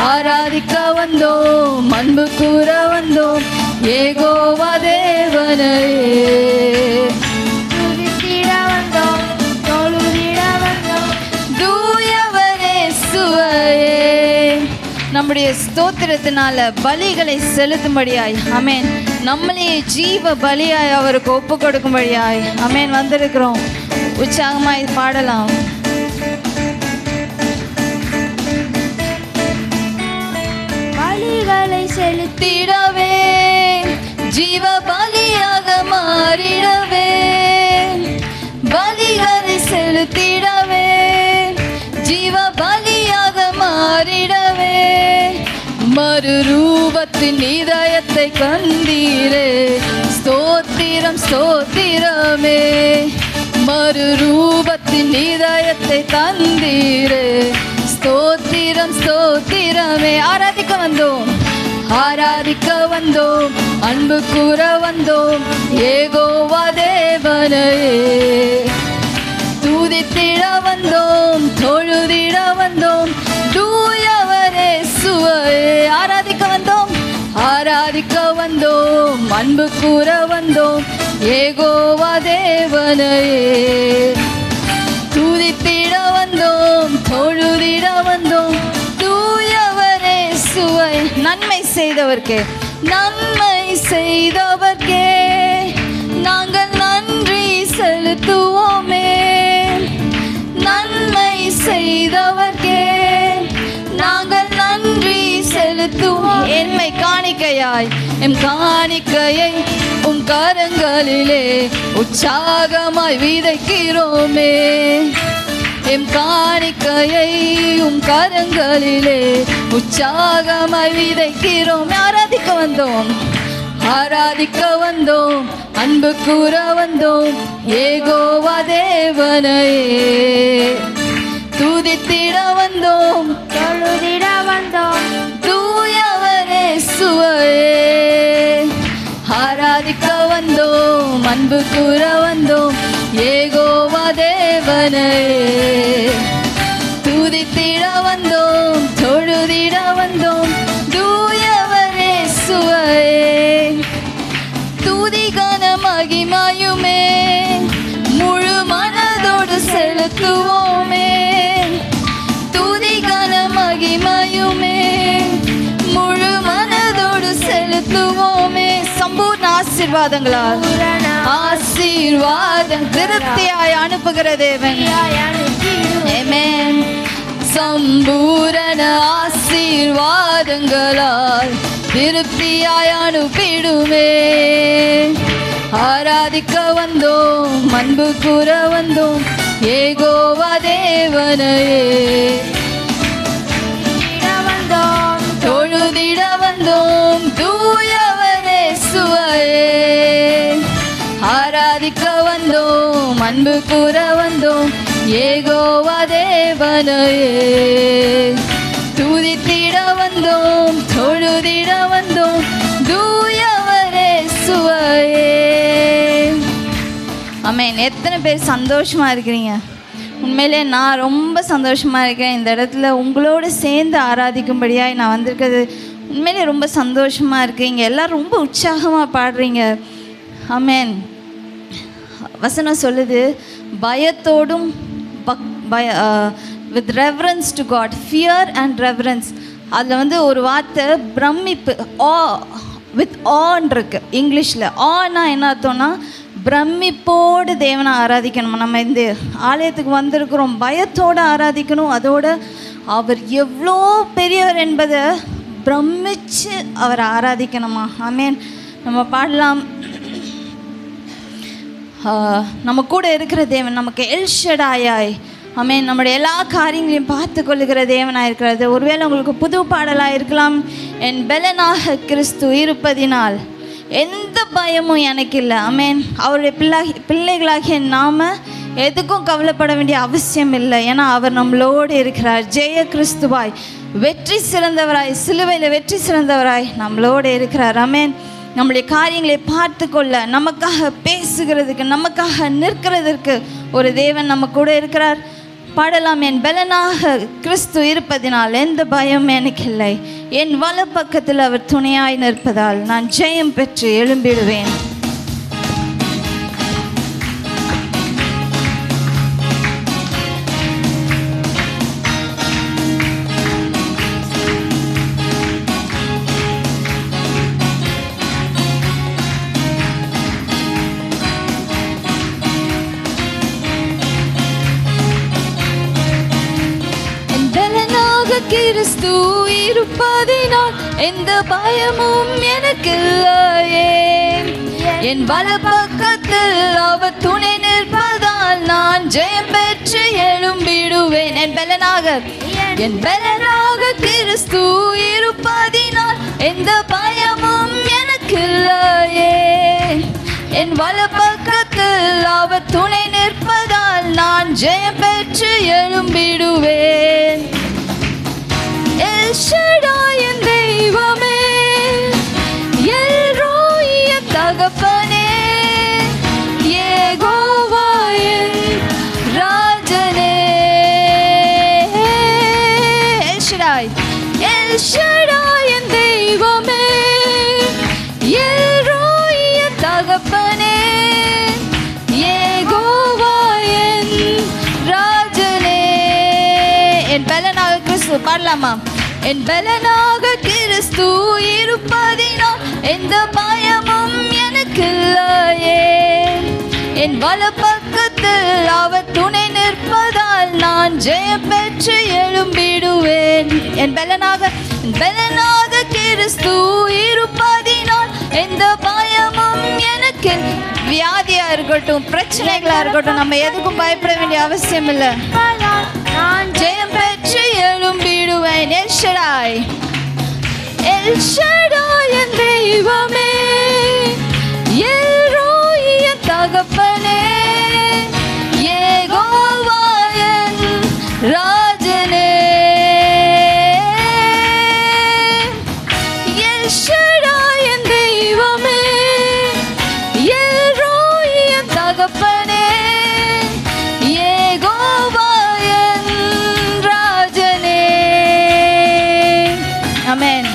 ஆராதிக்க வந்தோம், அன்பு கூற வந்தோம் யெகோவா தேவனையே. துதித்திட வந்தோம், தொழுதிட வந்தோம் தூயவரே சுவையே. நம்முடைய ஸ்தோத்திரத்தினால பலிகளை செலுத்தும்படியாய், ஆமென், நம்மளே ஜீவ பலியாய் அவருக்கு ஒப்பு கொடுக்கும்படியாய், ஆமென், வந்திருக்கிறோம். உற்சாகமாய் பாடலாம். பலிகளை செலுத்திடவே, ஜீவ பலியாக மாறிடவே, பலிகளை செலுத்திடவே, ஜீவ பலியாக மாறிடவே, மறுரூபத்தின் இதயத்தை கண்டீரே, ஸ்தோத்திரம் ஸ்தோத்திரமே. மறுரூபத்தின் இதயத்தை தந்தீரே, ஸ்தோத்திரம் ஸ்தோத்திரமே. ஆராதிக்க வந்தோம், ஆராதிக்க வந்தோம், அன்பு கூற வந்தோம் யெகோவா தேவனையே. துதித்திட வந்தோம், தொழுதிட வந்தோம் தூயவரே சுவையே. ஆராதிக்க வந்தோம், ஆராதிக்க வந்தோம், அன்பு கூற வந்தோம் யெகோவா தேவனையே. துதித்திட வந்தோம், தொழுதிட வந்தோம் தூயவரே சுவை. நன்மை செய்தவர்க்கே, நன்மை செய்தவர்க்கே நாங்கள் நன்றி செலுத்துவோமே. நன்மை செய்தவர்க்கே நாங்கள் நன்றி செலுத்துவோம். என்மை காணிக்கையாய் எம் காணிக்கையை உம் கரங்களிலே உற்சாகமாய் விதைக்கிறோமே. எம் காணிக்கையை உம் கரங்களிலே உற்சாகமாய் விதைக்கிறோம். ஆராதிக்க வந்தோம், ஆராதிக்க வந்தோம், அன்பு கூற வந்தோம் யெகோவா தேவனையே. துதித்திட வந்தோம், தொழுதிட வந்தோம் தூயவரே சுவையே. ஆராதிக்க வந்தோம், அன்பு கூற வந்தோம் யெகோவா தேவனையே. துதித்திட வந்தோம், தொழுதிட வந்தோம் தூயவரே சுவையே. துதிகன மகிமையுமே முழு மனதோடு செலுத்துவோமே. துதிகன மகிமையுமே முழு மனதோடு செலுத்துவோமே. சம்பூர்ண ஆசீர்வாதங்களால் ஆசீர்வாதம் திருப்தியாய் அனுப்புகிற தேவன். ஆமென். சம்பூரண ஆசீர்வாதங்களால் திருப்தியாய் அனுப்பிடுமே. ஆராதிக்க வந்தோம், அன்பு கூற வந்தோம் யெகோவா தேவனையே. வந்தோம் தொழுதிட வந்தோம் தூயவரே சுவையே. ஆராதிக்க வந்தோம், அன்பு கூற வந்தோம் யெகோவா தேவனையே. துதித்திட வந்தோம், தொழுதிட வந்தோம் தூயவரே சுவையே. ஆமென். எத்தனை பேர் சந்தோஷமாக இருக்கிறீங்க? உண்மையிலே நான் ரொம்ப சந்தோஷமாக இருக்கேன். இந்த இடத்துல உங்களோடு சேர்ந்து ஆராதிக்கும்படியாக நான் வந்திருக்கிறது உண்மையிலே ரொம்ப சந்தோஷமாக இருக்கீங்க. எல்லோரும் ரொம்ப உற்சாகமாக பாடுறீங்க. ஆமென். வசனம் சொல்லுது, பயத்தோடும் with reverence to God, fear and reverence. அதில் ஒரு வார்த்தை பிரமிப்பு, ஆ வித் ஆன் இருக்கு இங்கிலீஷில். ஆனா என்ன அர்த்தம்னா பிரமிப்போடு தேவனை ஆராதிக்கணும். நம்ம இந்த ஆலயத்துக்கு வந்திருக்கிறோம், பயத்தோடு ஆராதிக்கணும். அதோட அவர் எவ்வளோ பெரியவர் என்பதை பிரமிச்சு அவர் ஆராதிக்கணுமா. ஆமென். நம்ம பாடலாம், நம்ம கூட இருக்கிற தேவன் நமக்கு எல்ஷடாயாய், ஆமென், நம்முடைய எல்லா காரியங்களையும் பார்த்து கொள்ளுகிற தேவனாக இருக்கிறது. ஒருவேளை உங்களுக்கு புது பாடலாக இருக்கலாம், என் பெலனாக கிறிஸ்து இருப்பதினால் எந்த பயமும் எனக்கு இல்லை. ஆமென். அவருடைய பிள்ளைகளாகிய நாம் எதுக்கும் கவலைப்பட வேண்டிய அவசியம் இல்லை. ஏன்னா அவர் நம்மளோடு இருக்கிறார். ஜெய கிறிஸ்துவாய், வெற்றி சிறந்தவராய், சிலுவையில் வெற்றி சிறந்தவராய் நம்மளோடு இருக்கிறார். ஆமென். நம்முடைய காரியங்களை பார்த்து கொள்ள, நமக்காக பேசுகிறதுக்கு, நமக்காக நிற்கிறதுக்கு ஒரு தேவன் நம்ம கூட இருக்கிறார். பாடலாம். என் பலனாக கிறிஸ்து இருப்பதினால் எந்த பயம் எனக்கு இல்லை. என் வலப்பக்கத்தில் அவர் துணையாய் நிற்பதால் நான் ஜெயம் பெற்று எழும்பிடுவேன். கிறிஸ்து இருப்பதினால் எந்த பயமும் எனக்கு இல்லையே. என் வலப்பக்கத்தில் அவர் துணை நிற்பதால் நான் ஜெயம் பெற்று எழும்பிடுவேன். என் பலனாக கிறிஸ்து இருப்பதினால் எந்த பயமும் எனக்கு இல்லையே. என் வலப்பக்கத்தில் அவர் துணை நிற்பதால் நான் ஜெயம் பெற்று எழும்பிடுவேன். எல் ஷடாய் என் தெய்வமே, எல் ரோய் என் தகப்பனே, யெகோவா என் ராஜனே. எல் ஷடாய் என் தெய்வமே, எல் ரோய் என் தகப்பனே, யெகோவா என் ராஜனே. என் பலனாக கிறிஸ்து பாடலாமா? என் பலனாக கிறிஸ்து இருப்பதினால் எந்த பயமும் எனக்கு இல்லையே. என் வலப்பக்கத்தில் அவர் துணை நிற்பதால் நான் ஜெயம் பெற்று எழும்பிடுவேன். என் பலனாக கிறிஸ்து இருப்பதினால் எந்த பயமும் எனக்கு. வியாதியா இருக்கட்டும், பிரச்சனைகளா இருக்கட்டும், நம்ம எதுக்கும் பயப்பட வேண்டிய அவசியம் இல்லை. நான் ஜெயம் பெற்று எழும்பிடுவேன். எல் ஷடாய், எல் ஷடாய் என் தெய்வமே, எல் ரோய் என் தகப்பனே, யெகோவா என் ராஜனே. எல் ஷடாய் என் தெய்வமே, எல் ரோய் என் தகப்பனே, யெகோவா என் ராஜனே. ஆமென்.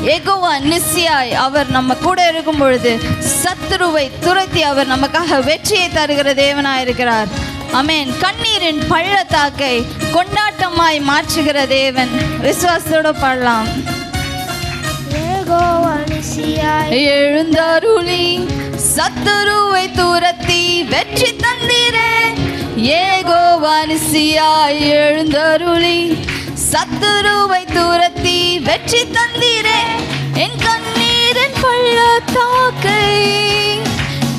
யெகோவா நிசியாய் அவர் நம்ம கூட இருக்கும் பொழுது சத்துருவை துரத்தி அவர் நமக்காக வெற்றியை தருகிற தேவனாயிருக்கிறார். ஆமென். கண்ணீரின் பள்ளத்தாக்கை கொண்டாட்டமாய் மாற்றுகிற தேவன். விசுவாசத்தோட பாடலாம். யெகோவா நிசியாய் எழுந்தருளி சத்துருவை துரத்தி வெற்றி தந்தீரே. யெகோவா நிசியாய் எழுந்தருளி சத்துருவை துரத்தி வெற்றி தந்தீரே. என் கண்ணீரின் பள்ளத்தாக்கை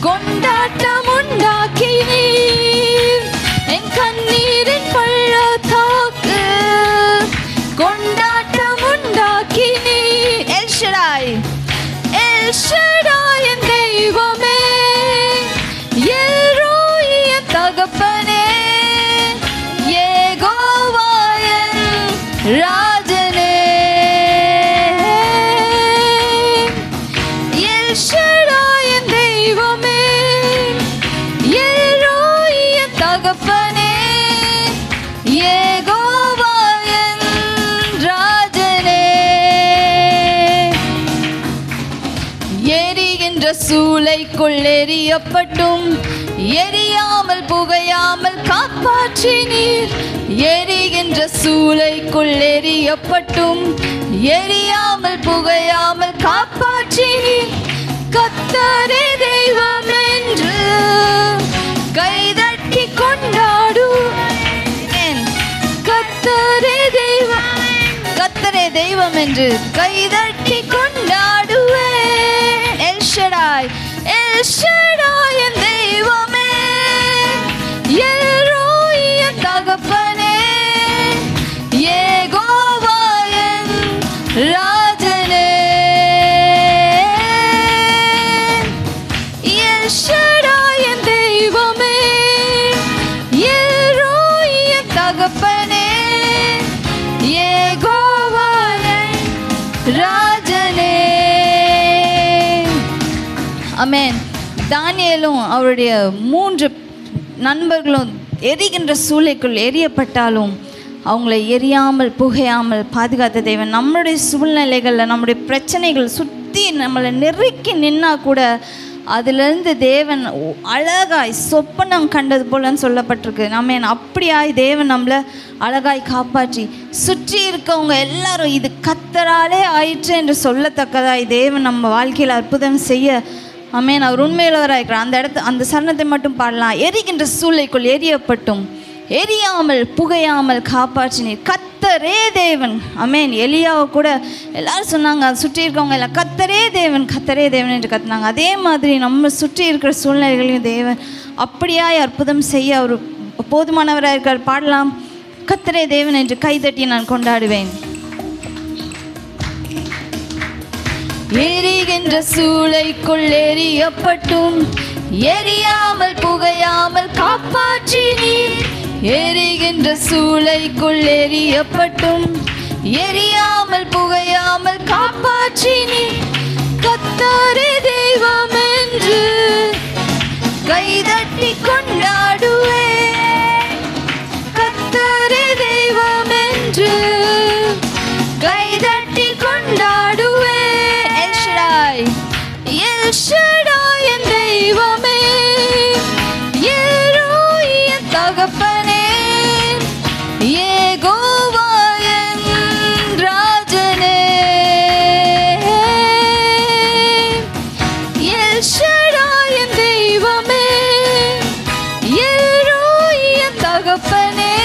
கொண்டாட்டம் உண்டாக்கினீர். என் கண்ணீரின் பள்ளத்தாக்கு கொண்டாட்டம் உண்டாக்கினீர். எல் ஷடாய், எல் ஷடாய் என் தெய்வமே, எல் ரோய் என் தகப்பனே, யெகோவா என் ராஜனே. எல் ஷடாய் என் தெய்வமே, எல் ரோய் என் தகப்பனே, யெகோவா என் ராஜனே. எரிகின்ற சூளைக்குள் எரியப்பட்டும் எரியாமல் புகையாமல் காப்பாற்றினீர். எரிகின்ற சூளைக்குள் எரியப்பட்டும் எரியாமல் புகையாமல் காப்பாற்றினீர். கர்த்தரே தெய்வம் என்று கைதட்டி கொண்டாடுவேன். கர்த்தரே தெய்வம் என்று கைதட்டி கொண்டாடுவேன். எல் ஷடாய், எல் ஷடாய் என் தெய்வமே, எல் ரோய் என் தகப்பனே, யெகோவா என் ராஜனே. எல் ஷடாய் என் தெய்வமே, எல் ரோய் என் தகப்பனே, யெகோவா என் ராஜனே. ஆமென். தானியேலும் அவருடைய 3 நண்பர்களும் எரிகின்ற சூளைக்குள் எரியப்பட்டாலும் அவங்கள எரியாமல் புகையாமல் பாதுகாத்த தேவன். நம்மளுடைய சூழ்நிலைகளில் நம்முடைய பிரச்சனைகள் சுற்றி நம்மளை நெருக்கி நின்னா கூட அதிலிருந்து தேவன் அழகாய் சொப்பனம் கண்டது போலன்னு சொல்லப்பட்டிருக்கு. நம்ம அப்படியாய் தேவன் நம்மளை அழகாய் காப்பாற்றி சுற்றி இருக்கவங்க எல்லாரும் இது கர்த்தராலே ஆயிற்று என்று சொல்லத்தக்கதாய் தேவன் நம்ம வாழ்க்கையில் அற்புதம் செய்ய ஆமென். அவர் உண்மையுள்ளவராக இருக்கிறார். அந்த சரணத்தை மட்டும் பாடலாம். எரிகின்ற சூளைக்குள் எரியப்பட்டும் எரியாமல் புகையாமல் காப்பாற்றினீர் கர்த்தரே தேவன். ஆமென். எலியாவை கூட எல்லாரும் சொன்னாங்க, சுற்றி இருக்கவங்க எல்லாம் கர்த்தரே தேவன் கர்த்தரே தேவன் என்று கத்துனாங்க. அதே மாதிரி நம்ம சுற்றி இருக்கிற சூழ்நிலைகளையும் தேவன் அப்படியாய் அற்புதம் செய்ய அவர் போதுமானவராக இருக்கார். பாடலாம். கர்த்தரே தேவன் என்று கைதட்டி நான் கொண்டாடுவேன். எரிகின்ற சூளைக்குள் எரியப்பட்டும் எரியாமல் புகையாமல் காப்பாற்றினீர். எரிகின்ற சூளைக்குள் எரியப்பட்டும் எரியாமல் புகையாமல் காப்பாற்றினீர் கர்த்தரே தெய்வம் என்று கைதட்டி கொண்டாடுவேன். கர்த்தரே தெய்வம் என்று கைதட்டி கொண்டாடுவேன். எல் ஷடாய் எல் ஷடாய் என் தெய்வமே, எரோய் என் தகப்பனே, யெகோவா என் ராஜனே. எல் ஷடாய் என் தெய்வமே, எரோய் என் தகப்பனே,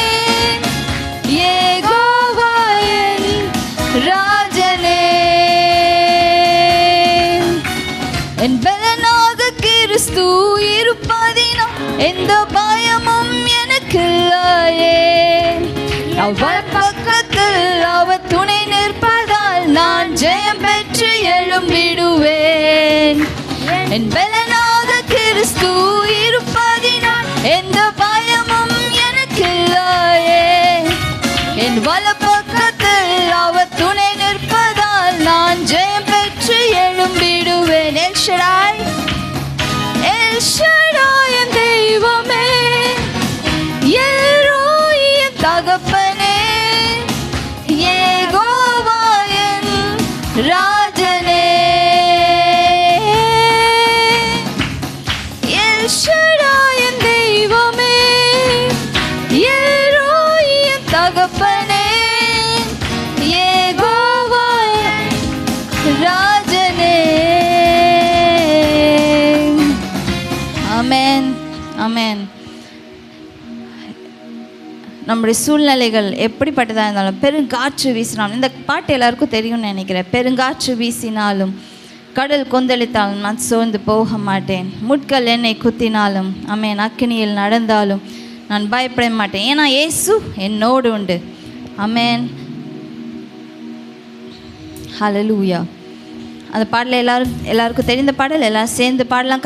யெகோவா என் ராஜனே. என் பலனாக கிறிஸ்து இருப்பதினால் எந்த பயமும் எனக்கு இல்லையே. அவர் பக்கத்தில் அவர் துணை நிற்பதால் நான் ஜெயம் பெற்று எழும்பிடுவேன். என் பலனாக கிறிஸ்து இருப்பதினால் எந்த பயமும் எனக்கு இல்லையே. என் வலப்பக்கத்தில் அவர் துணை நிற்பதால் நான் ஜெயம் பெற்று எழும்பிடுவேன். எல் ஷடாய் எல் ஷடாய் என் தெய்வமே, எரோய் என் தகப்பனே, யெகோவா என் ராஜனே. எல் ஷடாய் என் தெய்வமே, எரோய் என் தகப்பனே, யெகோவா என் ராஜனே. ஆமென் ஆமென். நம்முடைய சூழ்நிலைகள் எப்படிப்பட்டதாக இருந்தாலும் பெருங்காற்று வீசினாலும், இந்த பாட்டு எல்லாருக்கும் தெரியும்னு நினைக்கிறேன். பெருங்காற்று வீசினாலும் கடல் கொந்தளித்தாலும் நான் சோர்ந்து போக மாட்டேன். முட்கள் என்னை குத்தினாலும் ஆமென் அக்கினியில் நடந்தாலும் நான் பயப்பட மாட்டேன். ஏன்னா இயேசு என்னோடு உண்டு. ஆமென் ஹல்லேலூயா. அந்த பாடல எல்லாருக்கும் தெரிந்த பாடல், எல்லாரும் சேர்ந்து பாடலாம்.